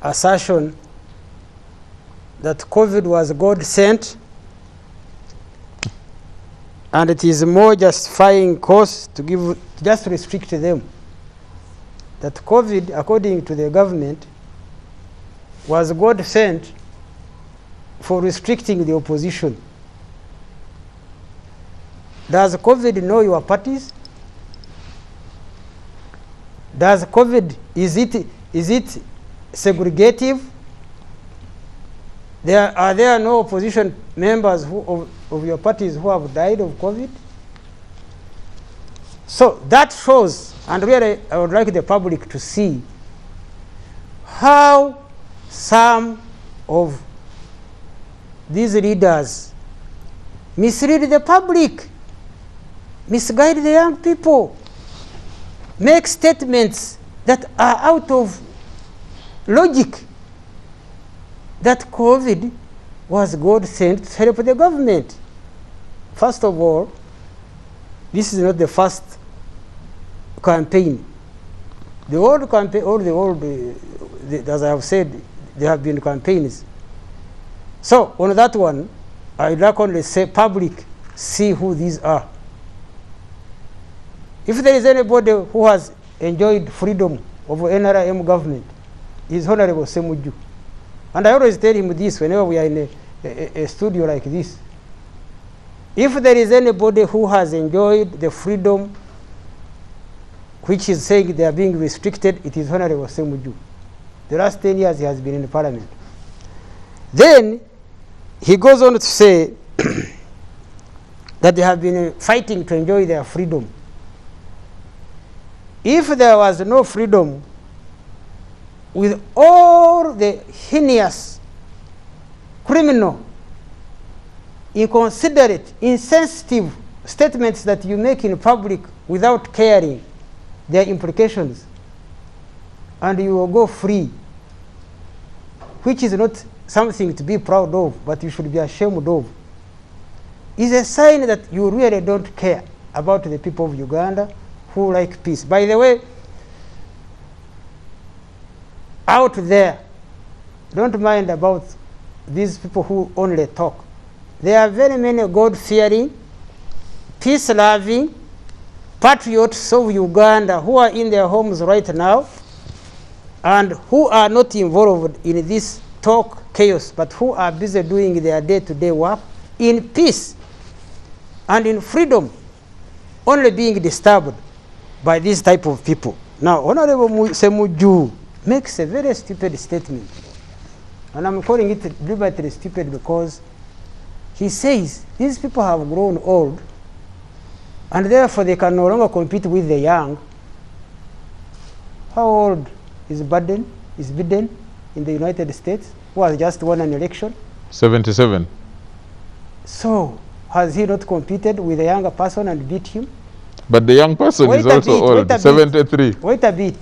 assertion that COVID was God sent, and it is more justifying cause to just restrict them. That COVID, according to the government, was God sent for restricting the opposition. Does COVID know your parties? Does COVID, is it segregative? Are there no opposition members of your parties who have died of COVID? So that shows, and really I would like the public to see how some of these leaders mislead the public, misguide the young people, make statements that are out of logic, that COVID was God sent to help the government. First of all, this is not the first campaign. The old campaign, as I have said, there have been campaigns. So on that one, I'd like only say public, see who these are. If there is anybody who has enjoyed freedom of NRM government, is Honorable Semuju. And I always tell him this whenever we are in a studio like this. If there is anybody who has enjoyed the freedom which is saying they are being restricted, it is Honorable Semuju. The last 10 years he has been in the parliament. Then he goes on to say that they have been fighting to enjoy their freedom. If there was no freedom, with all the heinous, criminal, inconsiderate, insensitive statements that you make in public without caring their implications, and you will go free, which is not something to be proud of, but you should be ashamed of, is a sign that you really don't care about the people of Uganda who like peace. By the way, out there, don't mind about these people who only talk. There are very many God-fearing, peace-loving patriots of Uganda who are in their homes right now and who are not involved in this talk chaos, but who are busy doing their day-to-day work in peace and in freedom, only being disturbed by this type of people. Now, Honorable Semuju makes a very stupid statement, and I'm calling it deliberately stupid because he says these people have grown old and therefore they can no longer compete with the young. How old is Biden in the United States, who has just won an election? 77. So has he not competed with a younger person and beat him? But the young person is also old, 73. Wait a bit.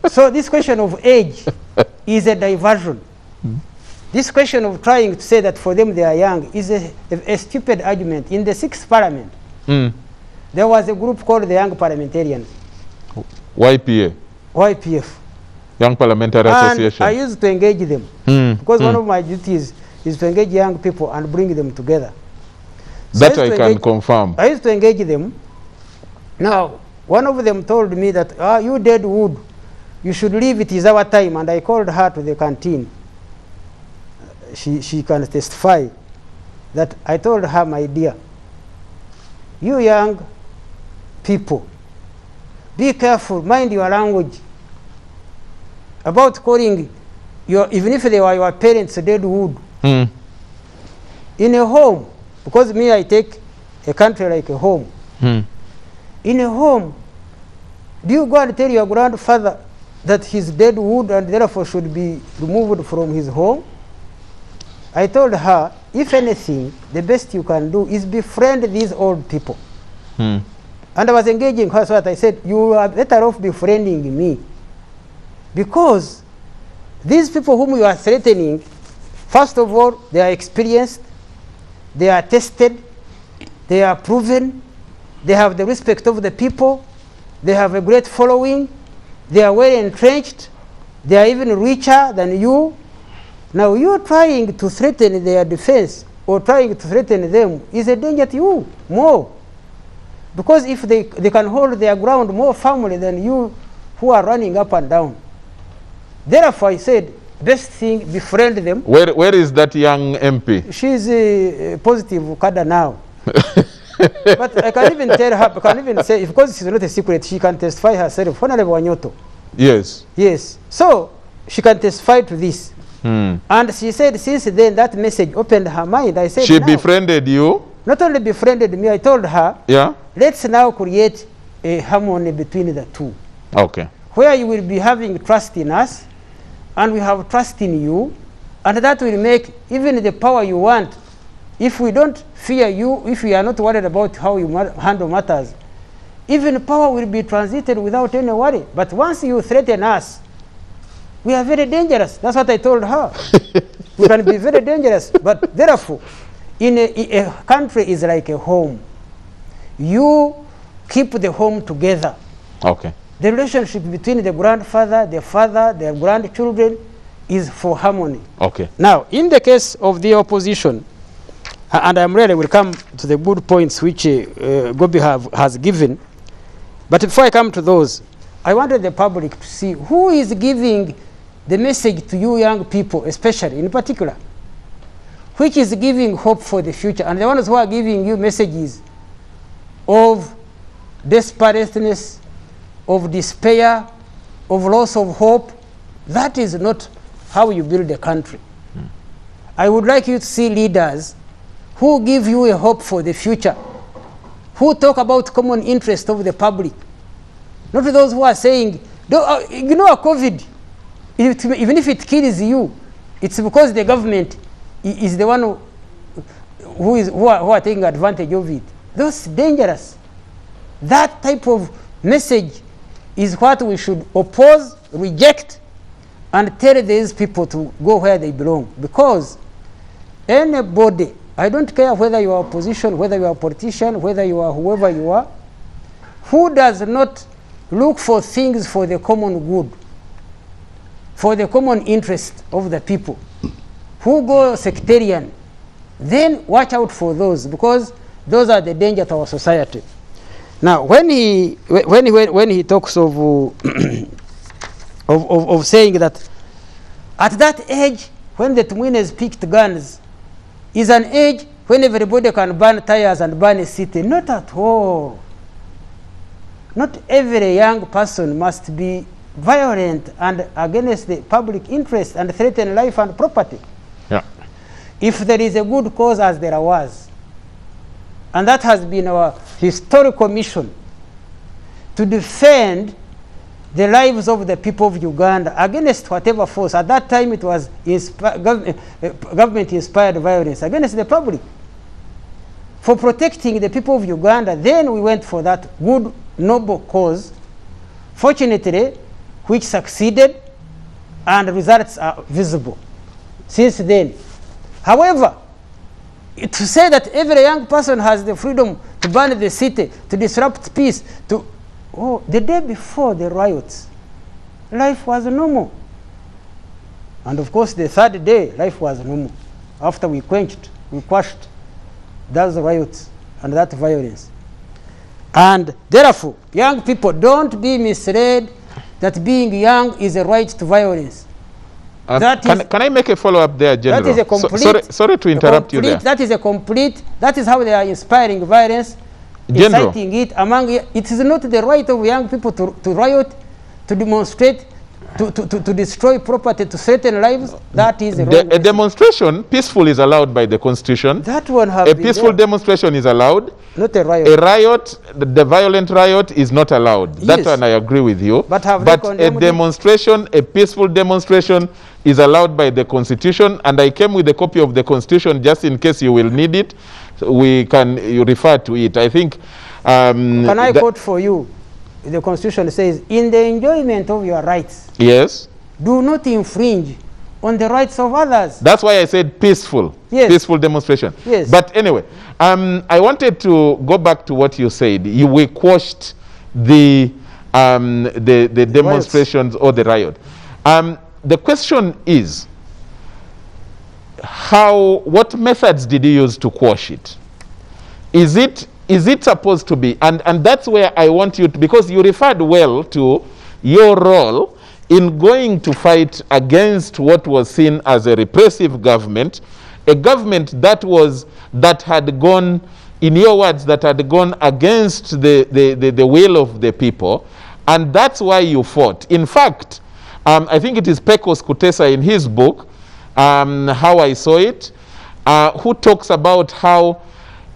So this question of age is a diversion. This question of trying to say that for them they are young is a stupid argument. In the 6th Parliament, there was a group called the Young Parliamentarians. YPF. Young Parliamentary Association. I used to engage them because one of my duties is to engage young people and bring them together. So that I can confirm. I used to engage them. Now, one of them told me that, you dead wood, you should leave, it is our time. And I called her to the canteen. She can testify that I told her, my dear, you young people, be careful, mind your language about calling even if they were your parents dead wood in a home, because me, I take a country like a home. In a home, do you go and tell your grandfather that he's dead wood and therefore should be removed from his home? I told her, if anything, the best you can do is befriend these old people. And I was engaging her, so that I said, you are better off befriending me. Because these people whom you are threatening, first of all, they are experienced, they are tested, they are proven, they have the respect of the people, they have a great following, they are well entrenched, They are even richer than you. Now you trying to threaten their defense or trying to threaten them is a danger to you more. Because if they can hold their ground more firmly than you who are running up and down. Therefore I said, best thing, befriend them. Where is that young MP? She's a positive cadre now. But I can even tell her, I can even say, because it's not a secret, she can testify herself. Honorable Wanyoto. Yes. Yes. So she can testify to this. And she said since then that message opened her mind. I said, she befriended you? Not only befriended me, I told her, yeah, let's now create a harmony between the two. Okay. Where you will be having trust in us, and we have trust in you, and that will make even the power you want. If we don't fear you, if we are not worried about how you handle matters, even power will be transited without any worry. But once you threaten us, we are very dangerous. That's what I told her. We can be very dangerous. But therefore, in a country is like a home. You keep the home together. Okay. The relationship between the grandfather, the father, the grandchildren is for harmony. Okay. Now, in the case of the opposition, and I'm really will come to the good points which Gobi has given, but before I come to those, I wanted the public to see who is giving the message to you young people, especially in particular, which is giving hope for the future, and the ones who are giving you messages of desperateness, of despair, of loss of hope. That is not how you build a country. I would like you to see leaders who give you a hope for the future, who talk about common interest of the public, not those who are saying, you know, COVID, even if it kills you, it's because the government is the one who are taking advantage of it. That's dangerous. That type of message is what we should oppose, reject, and tell these people to go where they belong. Because anybody, I don't care whether you are opposition, whether you are a politician, whether you are whoever you are, who does not look for things for the common good, for the common interest of the people, who go sectarian, then watch out for those, because those are the danger to our society. Now, when he talks of of saying that at that age, when the Tumwineers picked guns, is an age when everybody can burn tires and burn a city. Not at all. Not every young person must be violent and against the public interest and threaten life and property. Yeah. If there is a good cause, as there was, and that has been our historical mission, to defend the lives of the people of Uganda against whatever force. At that time it was government-inspired violence against the public. For protecting the people of Uganda, then we went for that good, noble cause, fortunately, which succeeded, and the results are visible since then. However, to say that every young person has the freedom to burn the city, to disrupt peace, the day before the riots, life was normal. And of course, the third day, life was normal. After we quashed those riots and that violence. And therefore, young people, don't be misled that being young is a right to violence. Can I make a follow-up there, General? That is a complete... sorry to interrupt you there. That is how they are inspiring violence, General, inciting it among... It is not the right of young people to riot, to demonstrate, to destroy property, to threaten lives. That is the wrong. A demonstration, peaceful, is allowed by the Constitution. That one have a peaceful demonstration is allowed. Not a riot. A riot, the violent riot, is not allowed. Yes. That one I agree with you. But a demonstration, a peaceful demonstration, is allowed by the Constitution. And I came with a copy of the Constitution just in case you will need it. We can refer to it. I think. Can I quote for you? The Constitution says, in the enjoyment of your rights, yes, do not infringe on the rights of others. That's why I said peaceful. Yes. Peaceful demonstration. Yes. But anyway, I wanted to go back to what you said. We quashed the demonstrations or the riot. The question is, what methods did you use to quash it? Is it supposed to be, and that's where I want you to, because you referred well to your role in going to fight against what was seen as a repressive government, a government that had gone, in your words, that had gone against the will of the people, and that's why you fought. In fact, I think it is Pecos Kutesa in his book, How I Saw It, who talks about how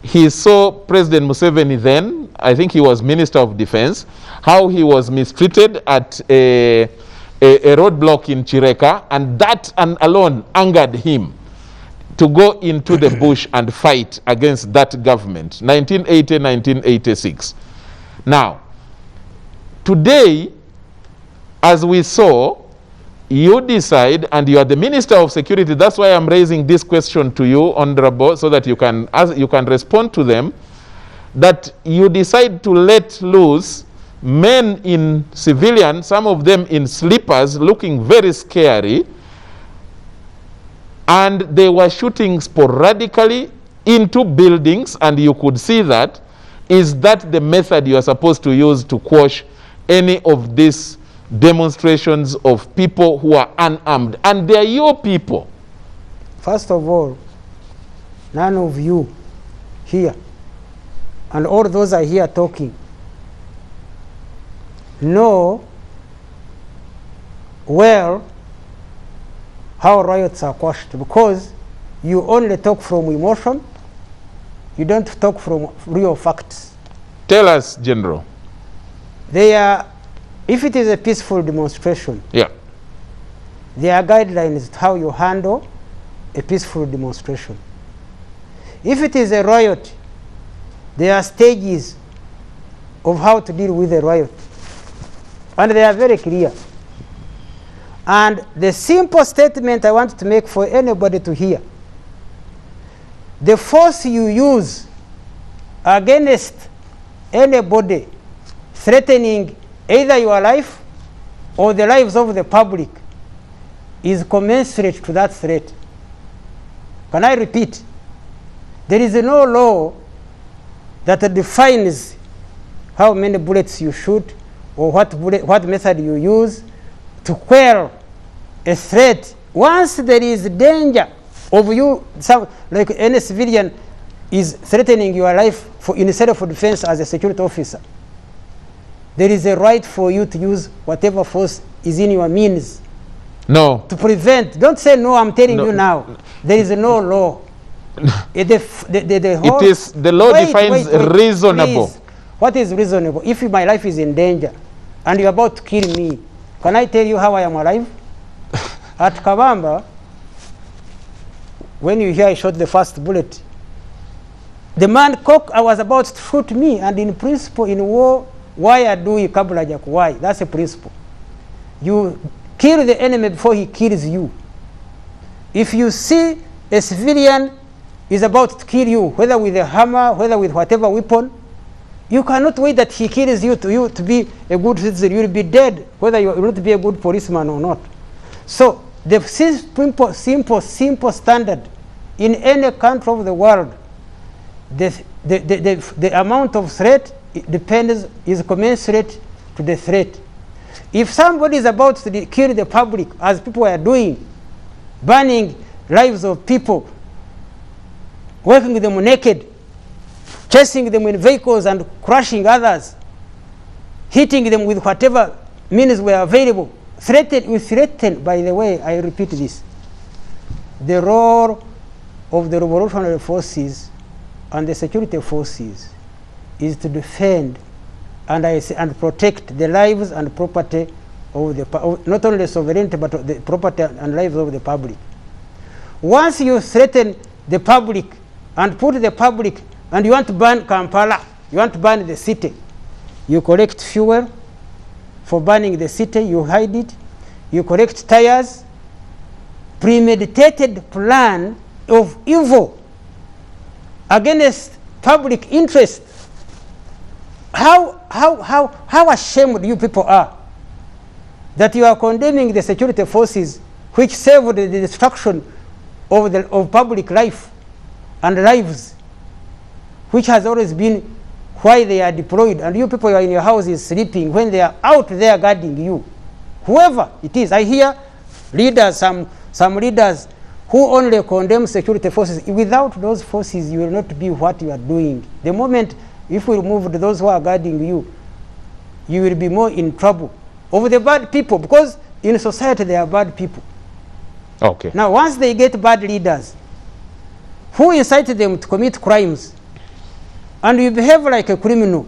he saw President Museveni then, I think he was Minister of Defense, how he was mistreated at a roadblock in Chireka, and that alone angered him to go into the bush and fight against that government, 1980, 1986. Now, today, as we saw, you decide, and you are the Minister of Security, that's why I'm raising this question to you, Honorable, so that you can respond to them, that you decide to let loose men in civilian, some of them in slippers, looking very scary, and they were shooting sporadically into buildings, and you could see that. Is that the method you are supposed to use to quash any of these demonstrations of people who are unarmed? And they are your people. First of all, none of you here, and all those are here talking, know well how riots are quashed, because you only talk from emotion, you don't talk from real facts. Tell us, General. If it is a peaceful demonstration, yeah, there are guidelines to how you handle a peaceful demonstration. If it is a riot, there are stages of how to deal with a riot, and they are very clear. And the simple statement I want to make for anybody to hear: the force you use against anybody threatening either your life or the lives of the public is commensurate to that threat. Can I repeat? There is no law that defines how many bullets you shoot or what method you use to quell a threat. Once there is danger of you, like any civilian is threatening your life in self-defense as a security officer, there is a right for you to use whatever force is in your means. No. To prevent. Don't say no, I'm telling you now. There is no law. The law defines reasonable. Please. What is reasonable? If my life is in danger and you're about to kill me, can I tell you how I am alive? At Kabamba, when you hear I shot the first bullet, the man I was about to shoot me, and in principle, in war, why adui kabla hajakuwahi? That's a principle. You kill the enemy before he kills you. If you see a civilian is about to kill you, whether with a hammer, whether with whatever weapon, you cannot wait that he kills you to be a good citizen. You will be dead, whether you will not be a good policeman or not. So the simple standard in any country of the world, the amount of threat is commensurate to the threat. If somebody is about to kill the public, as people are doing, burning lives of people, working them naked, chasing them in vehicles and crushing others, hitting them with whatever means were available, we threaten, by the way, I repeat this, the role of the revolutionary forces and the security forces is to defend and protect the lives and property of not only sovereignty, but the property and lives of the public. Once you threaten the public and put the public, and you want to burn Kampala, you want to burn the city, you collect fuel for burning the city, you hide it, you collect tires, premeditated plan of evil against public interest. How ashamed you people are. that you are condemning the security forces which saved the destruction of public life and lives, which has always been why they are deployed, and you people are in your houses sleeping when they are out there guarding you. Whoever it is, I hear leaders, some leaders who only condemn security forces. Without those forces, you will not be what you are doing. The moment if we remove those who are guarding you, you will be more in trouble over the bad people, because in society there are bad people. Okay. Now, once they get bad leaders who incite them to commit crimes, and you behave like a criminal,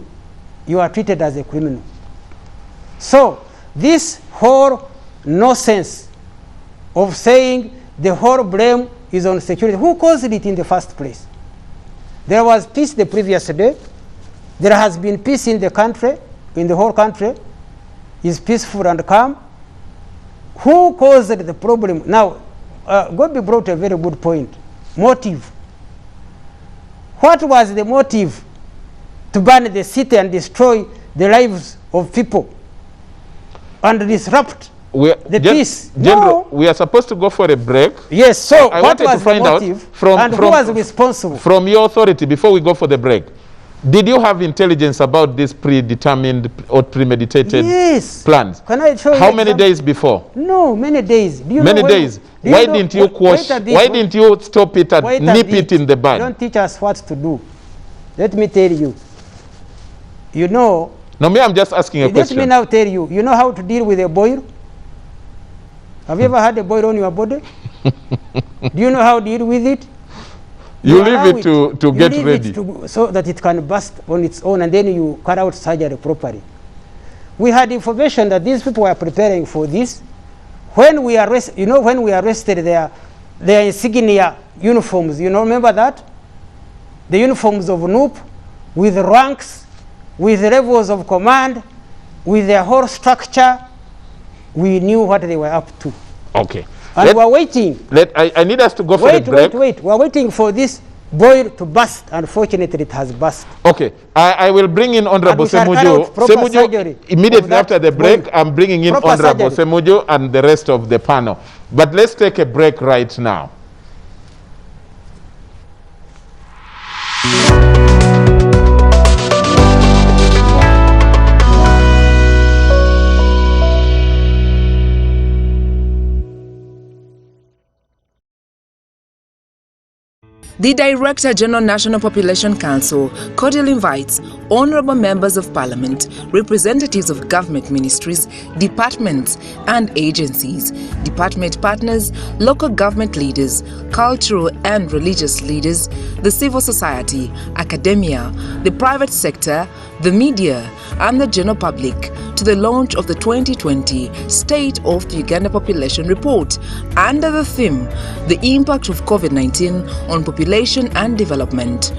you are treated as a criminal. So this whole nonsense of saying the whole blame is on security, who caused it in the first place? There was peace the previous day. There has been peace in the country, in the whole country is peaceful and calm. Who caused the problem? Now, Gobi brought a very good point. Motive. What was the motive to burn the city and destroy the lives of people and disrupt the peace? General, we are supposed to go for a break. Yes, so I what wanted was to find the motive out who was responsible? From your authority, before we go for the break, did you have intelligence about this predetermined or premeditated plans? Can I show you? How many days before? No, many days. Do you many know days. Why didn't you quash? Why didn't you stop it and nip it in the bud? Don't teach us what to do. Let me tell you. You know. No, me, I'm just asking a question. Let me now tell you. You know how to deal with a boil? Have you ever had a boil on your body? Do you know how to deal with it? You leave it to get ready. So that it can burst on its own, and then you carry out surgery properly. We had information that these people were preparing for this. When we arrested their insignia uniforms, you know, remember that? The uniforms of NUP, with ranks, with levels of command, with their whole structure, we knew what they were up to. Okay. And we're waiting. I need us to go for a break. Wait. We're waiting for this boil to burst. Unfortunately, it has burst. Okay. I will bring in Honorable Semuju. Immediately after the break, I'm bringing in Honorable Semuju and the rest of the panel. But let's take a break right now. The Director General National Population Council cordially invites honorable members of Parliament, representatives of government ministries, departments and agencies, department partners, local government leaders, cultural and religious leaders, the civil society, academia, the private sector, the media and the general public to the launch of the 2020 State of the Uganda Population Report under the theme, The Impact of COVID-19 on Population and Development.